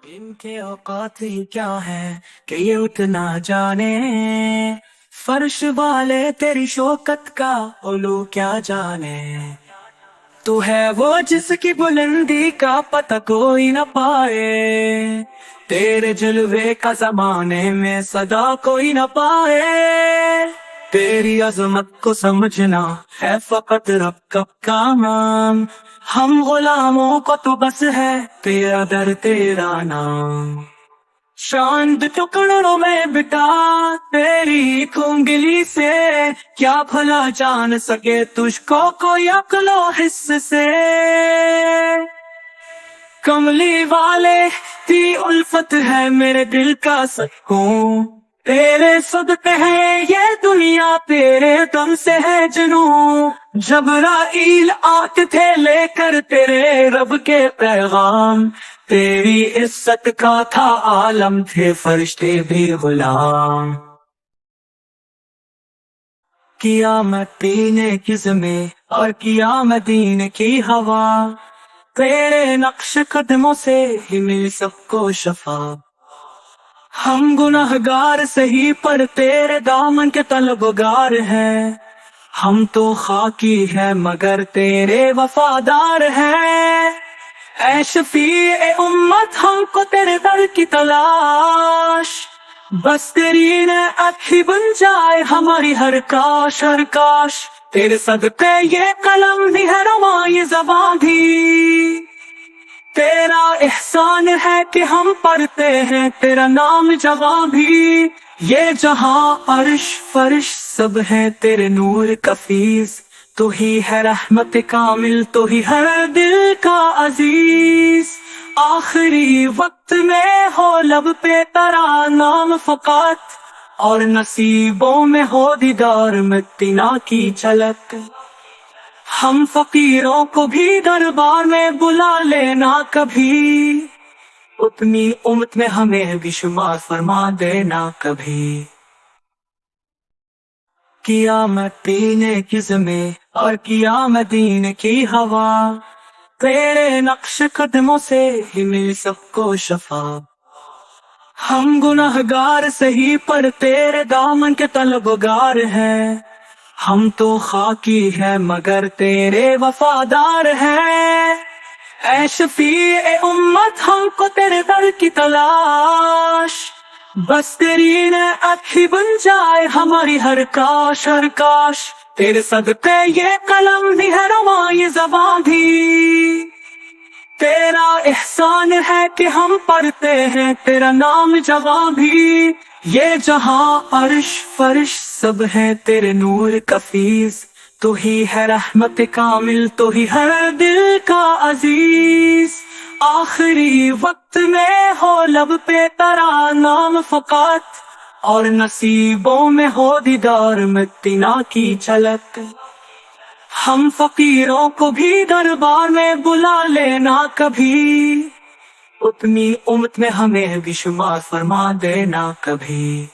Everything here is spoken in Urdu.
ان کے اوقات ہی کیا ہے کہ یہ اتنا جانے، فرش والے تیری شوکت کا علو کیا جانے۔ تو ہے وہ جس کی بلندی کا پتہ کوئی نہ پائے، تیرے جلوے کا زمانے میں صدا کوئی نہ پائے۔ تیری عظمت کو سمجھنا ہے فقط رب کا کام، ہم غلاموں کو تو بس ہے تیرا در تیرا نام۔ چاند ٹکڑوں میں بٹا تیری ایک انگلی سے، کیا بھلا جان سکے تجھ کو کوئی عقل و حس سے۔ کملی والے کی الفت ہے میرے دل کا سکون، تیرے صدقے ہے یہ دنیا، تیرے دم سے ہے جنوں۔ جبرائیل آتے تھے لے کر تیرے رب کے پیغام، تیری عزت کا تھا عالم، تھے فرشتے بھی غلام۔ قیامت پینے کی زمیں اور قیامت دین کی ہوا، تیرے نقش قدموں سے ہی مل سب کو شفا۔ ہم گنہگار سہی پر تیرے دامن کے طلبگار ہیں، ہم تو خاکی ہے مگر تیرے وفادار ہیں۔ اے شفیع امت ہم کو تیرے در کی تلاش، بس تیری نعمت ہی بن جائے ہماری ہر کاش ہر کاش۔ تیرے صدقے یہ قلم بھی ہے رواں یہ زباں بھی، تیرا احسان ہے کہ ہم پڑھتے ہیں تیرا نام جوان بھی۔ یہ جہاں عرش فرش سب ہے تیرے نور کا فیض، تو ہی ہے رحمت کامل، تو ہی ہر دل کا عزیز۔ آخری وقت میں ہو لب پہ تیرا نام فقط، اور نصیبوں میں ہو دیدار مدینہ کی جھلک۔ ہم فقیروں کو بھی دربار میں بلا لینا کبھی، اتنی امت میں ہمیں بھی شمار فرما دینا کبھی۔ قیامت پینے کی زمیں اور قیامت دین کی ہوا، تیرے نقش قدموں سے ہی مل سب کو شفا۔ ہم گنہگار سہی پر تیرے دامن کے طلبگار ہیں، ہم تو خاکی ہے مگر تیرے وفادار ہیں۔ اے شفیع امت ہم کو تیرے در کی تلاش، بس تیری نعمت ہی بن جائے ہماری ہر کاش ہر کاش۔ تیرے صدقے یہ قلم بھی ہے رواں یہ زباں بھی، تیرا احسان ہے کہ ہم پڑھتے ہیں تیرا نام جوان بھی۔ یہ جہاں عرش فرش سب ہے تیرے نور کا فیض، تو ہی ہے رحمت کامل، تو ہی ہر دل کا عزیز۔ آخری وقت میں ہو لب پہ تیرا نام فقط، اور نصیبوں میں ہو دیدار مدینہ کی جھلک۔ ہم فقیروں کو بھی دربار میں بلا لینا کبھی، اتنی امت میں ہمیں بھی شمار فرما دینا کبھی۔